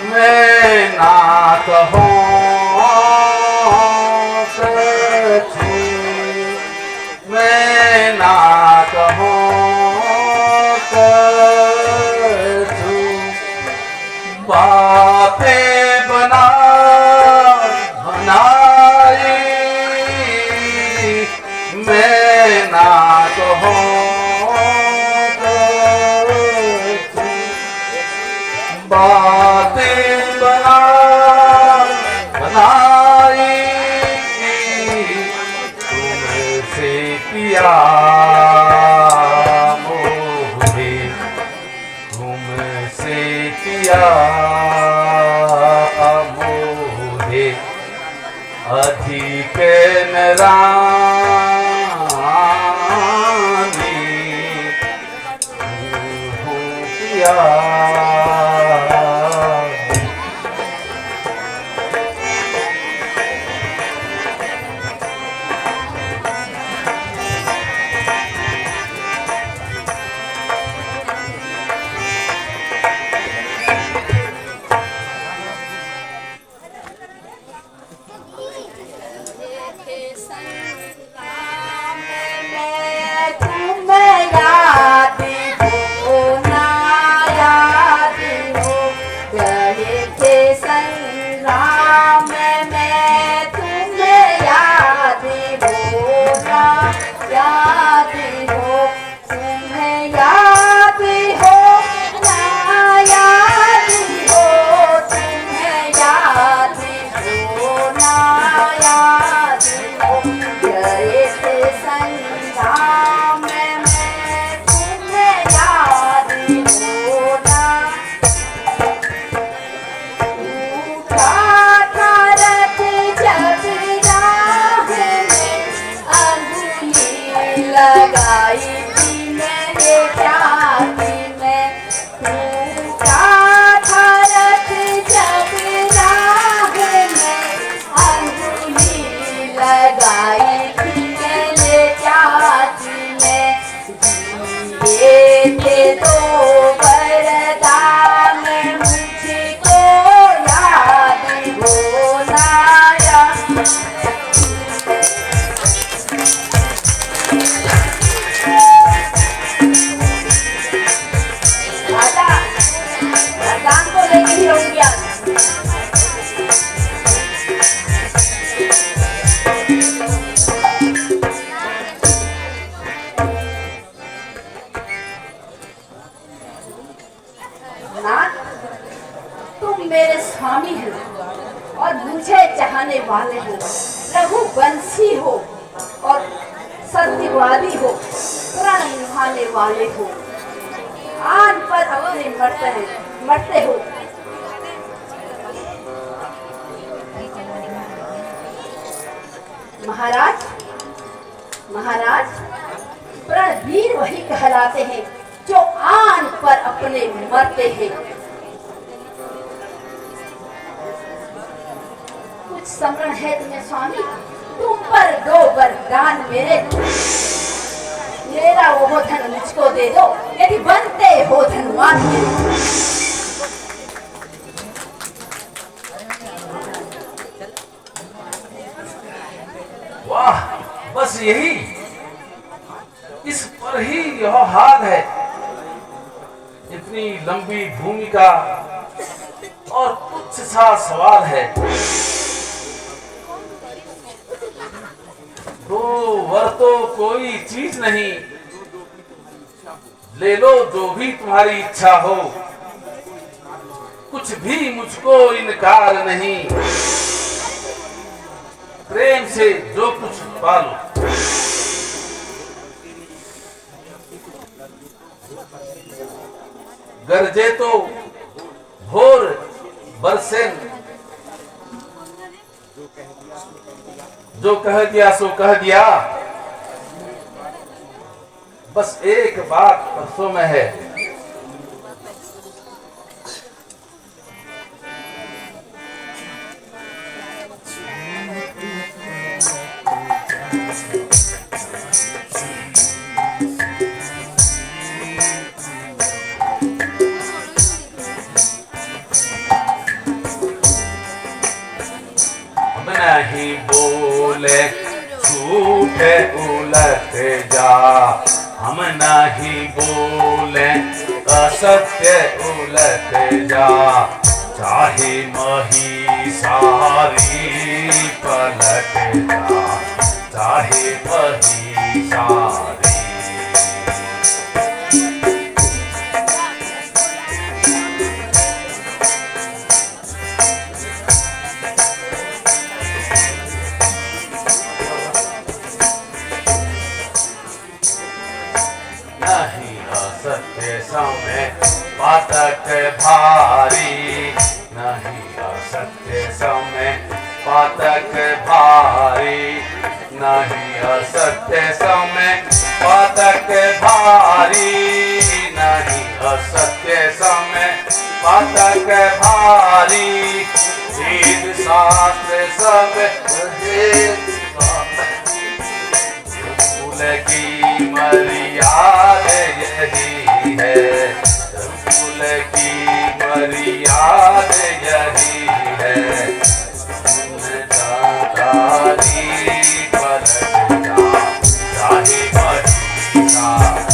मैं नाथ हूँ सचू, मैं नाथ हूँ सचू, बातें बना बनाई, मैं नाथ हूँ बातें बना बनाई, तुमसे पिया मोहे, तुमसे पिया मोहे, अधिक न रानी पिया। तुम मेरे स्वामी हो और मुझे चाहने वाले हो, रघुवंशी हो और सत्यवादी हो, प्रण निभाने वाले हो, आन पर अपने मरते हो। महाराज महाराज, प्रणवीर वही कहलाते हैं जो आन पर अपने मरते हैं। कुछ समरण है तुम्हें स्वामी, तुम पर दो वरदान मेरा वो धन मुझको दे दो, यदि बनते हो धनवान। वाह, बस यही, इस पर ही यह हाल है। इतनी लंबी भूमिका और तुच्छ सा सवाल है। दो वर तो कोई चीज नहीं, ले लो जो भी तुम्हारी इच्छा हो, कुछ भी मुझको इनकार नहीं, प्रेम से जो कुछ पालो। गरजे तो भोर बरसे, जो कह दिया सो कह दिया, बस एक बात परसों में है, नहीं बोले झूठ उलट जा, हम नहीं बोले असत्य उलट जा, चाहे महिषारी पलट जा, चाहे महिषारी। नहीं असत्य समय पातक भारी, नहीं असत्य समय पातक भारी, नहीं असत्य समय पातक भारी, नहीं असत्य समय पातक भारी, वेद शास्त्र सब की मर्यादा यही है, कुल की मर्यादा यही है, दादारी पलट जा, चाहे महिषारी।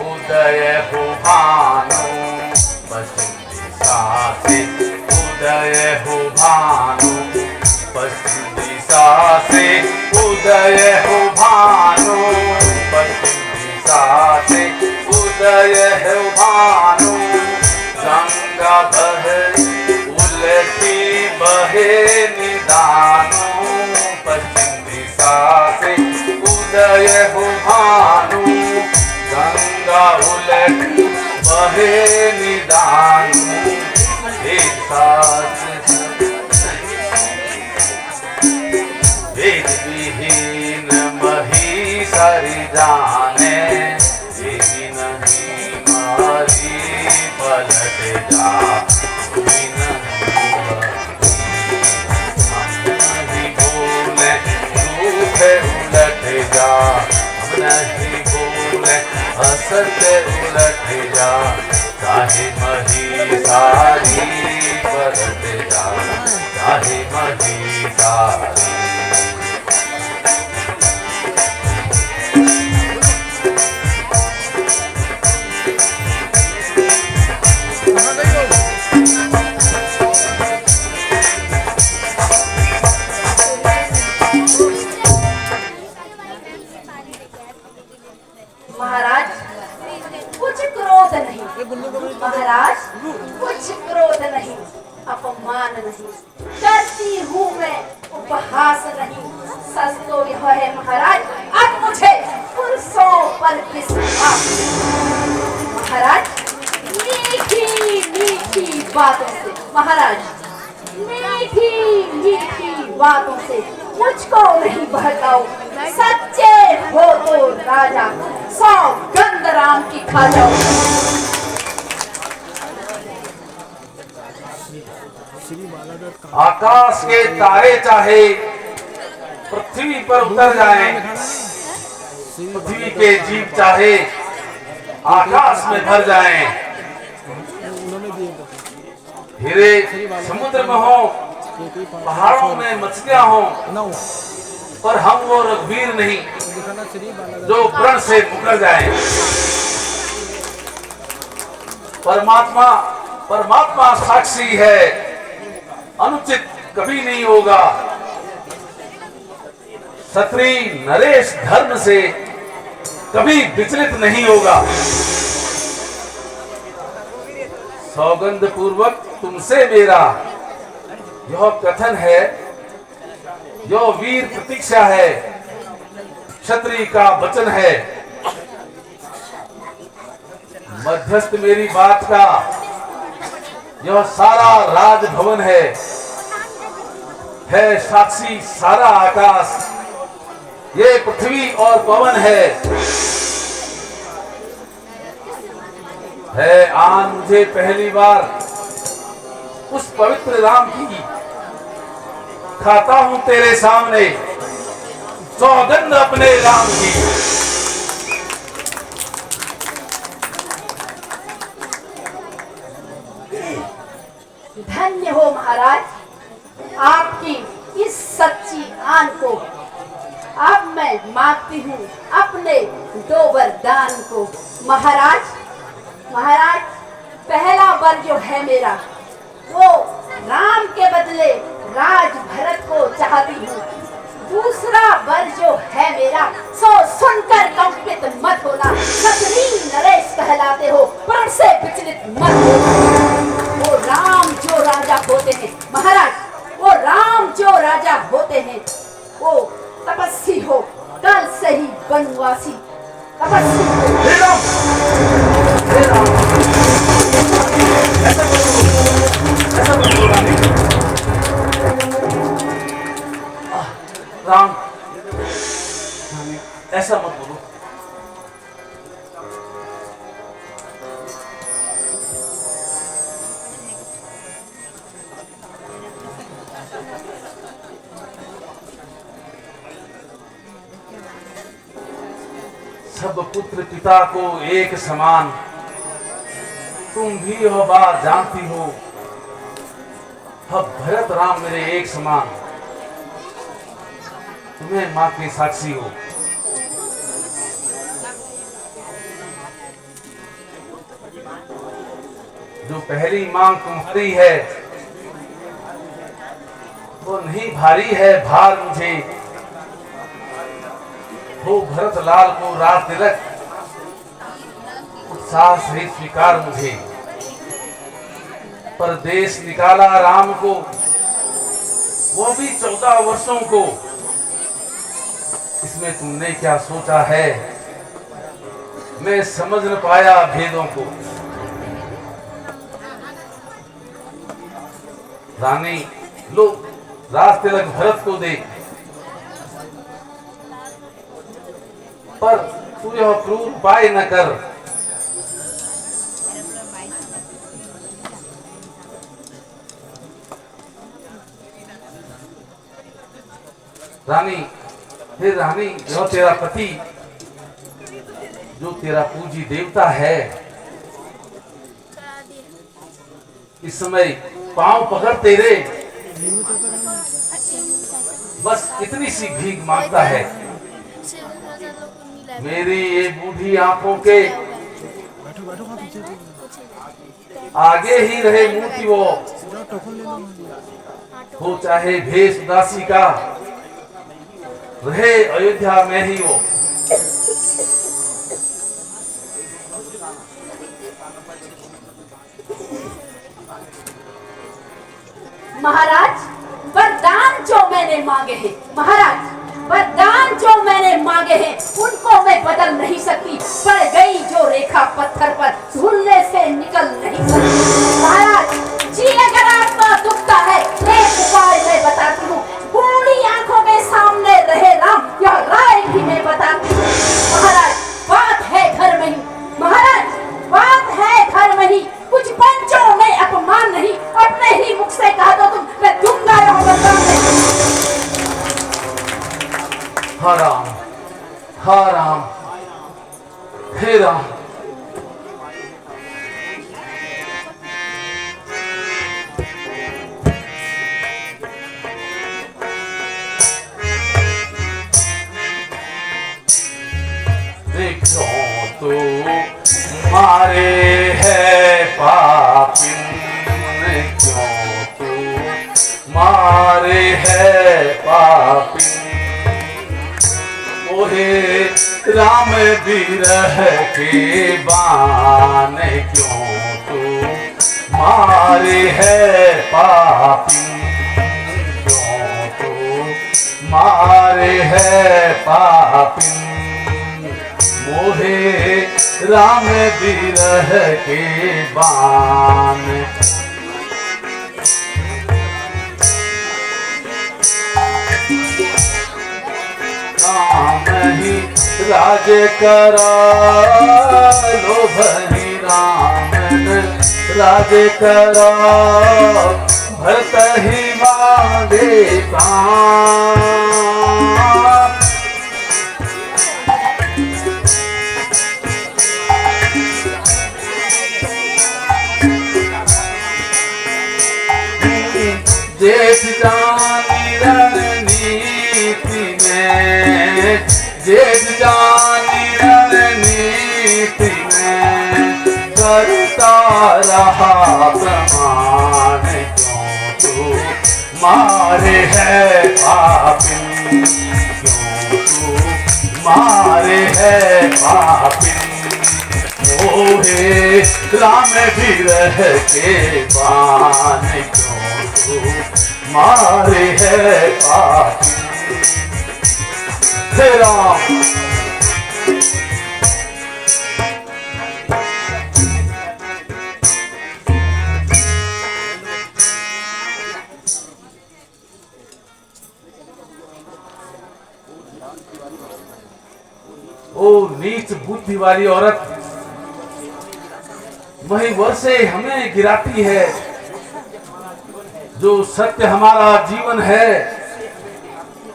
उदय हो भानु, पश्चिम दिशा से उदय हो भानु, पश्चिम दिशा से उदय हो भानु, पश्चिम दिशा से उदय हो भानु, गंगा बहे उलटी बहे निदानु, पश्चिम दिशा से उदय हो भानु, गंगा उलट बहे निदानु, वेद विहीन महिषारी जाने, देवी नहीं मारी पलट जा, नहीं बोले झूठ उलट जा, हम नहीं बोले असत्य उलट जा, चाहे महिषारी पलट जा, चाहे महिषारी। महाराज कुछ क्रोध नहीं, महाराज कुछ क्रोध नहीं, अपमान नहीं करती हूँ मैं, उपहास नहीं, सच तो यह है महाराज, अब मुझे पुरुषों पर विश्वास। महाराज मीठी मीठी बातों से, महाराज मीठी मीठी बातों से मुझको नहीं बहकाओ, सच्चे हो तो राजा, सौगंध राम की खा जाओ। आकाश के तारे चाहे पृथ्वी पर उतर जाएं, पृथ्वी के जीव चाहे आकाश में भर जाएं, हीरे समुद्र में हो, पहाड़ों में मछलियां हो, पर हम वो रघुवीर नहीं जो प्रण से मुकर जाए। परमात्मा परमात्मा साक्षी है, अनुचित कभी नहीं होगा। क्षत्रिय नरेश धर्म से कभी विचलित नहीं होगा। सौगंध पूर्वक तुमसे मेरा यह कथन है, यो वीर प्रतीक्षा है, क्षत्रिय का वचन है। मध्यस्थ मेरी बात का यह सारा राजभवन है साक्षी सारा आकाश, ये पृथ्वी और पवन है आन मुझे पहली बार उस पवित्र राम की, खाता हूं तेरे सामने सौगंध अपने राम की। धन्य हो महाराज आपकी इस सच्ची आन को। अब मैं मांगती हूँ अपने दो वरदान को। महाराज महाराज पहला वर जो है मेरा, वो राम के बदले राज भरत को चाहती हूँ। दूसरा वर जो है मेरा, सो सुनकर कंपित मत होना। क्षत्रिय नरेश कहलाते हो, प्रण से विचलित मत होना। वो राम जो राजा होते हैं महाराज, वो राम जो राजा होते हैं, वो तपस्वी हो, कल से ही वनवासी तपस्वी हो। राम ऐसा मत बोलो। सब पुत्र पिता को एक समान, तुम भी यह बात जानती हो। अब भरत राम मेरे एक समान, तुम्हें मां के साक्षी हो। जो पहली मांग तुम्हारी है, वो नहीं भारी है भार मुझे। हो भरत लाल को राज तिलक उत्साह सहित स्वीकार मुझे। परदेश निकाला राम को, वो भी 14 वर्षों को। इसमें तुमने क्या सोचा है, मैं समझ न पाया भेदों को। रानी लो राज तिलक भरत को दे, पर तू यह क्रूर उपाय न कर। रानी, हे रानी, यह तेरा पति जो तेरा पूजी देवता है, इस समय पांव पकड़ तेरे बस इतनी सी भीख मांगता है। मेरी ये बूढ़ी आंखों के आगे ही रहे मूर्ति वो, हो चाहे भेष उदासी का, रहे अयोध्या में ही वो। महाराज वरदान जो मैंने मांगे हैं, महाराज वरदान जो मैंने मांगे हैं, उनको मैं बदल नहीं सकती। पड़ गई जो रेखा पत्थर पर, भूलने से निकल नहीं सकती। महाराज जी अगर आत्मा दुखता है, एक उपाय मैं बताती हूँ। बूढ़ी आंखों के सामने रहे राम, यह राय भी मैं बताती हूँ। महाराज बात है घर में ही, महाराज बात है घर में ही। कुछ पंचों में अपमान नहीं, अपने ही मुख से कहा दो तुम, मैं दूंगा यह वरदान नहीं। हा राम, हा राम, हे राम। देखो तो मारे है पापिन, क्यों तो मारे है पापिन। ओहे राम विरह के बाण, क्यों तो मारे है पापिन। क्यों तो मारे है पापिन मोहे राम बिरह के बान। राम ही राज करा लोभनी राम राज करा भरत ही मांगे प्राण। जेठ जानी रणनीति में जेठ जानी रणनीति में करता रहा प्रमाण क्यों तू मारे है पापिन क्यों तू मारे है पापिन मोहे राम बिरह के बान क्यों मारे है पापी। हे राम ओ नीच बुद्धि वाली औरत वही वर्षे हमें गिराती है। जो सत्य हमारा जीवन है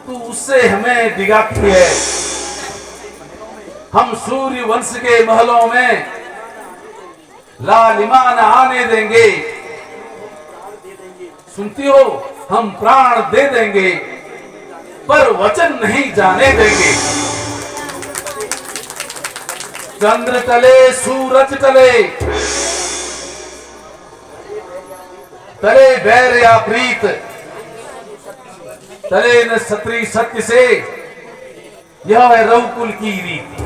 तो उससे हमें डिगाती है। हम सूर्य वंश के महलों में लालिमा न आने देंगे। सुनती हो, हम प्राण दे देंगे पर वचन नहीं जाने देंगे। चंद्र टले सूरज टले तले बैर या प्रीत तले न सत्री सत्य से, यह है रघुकुल की रीत।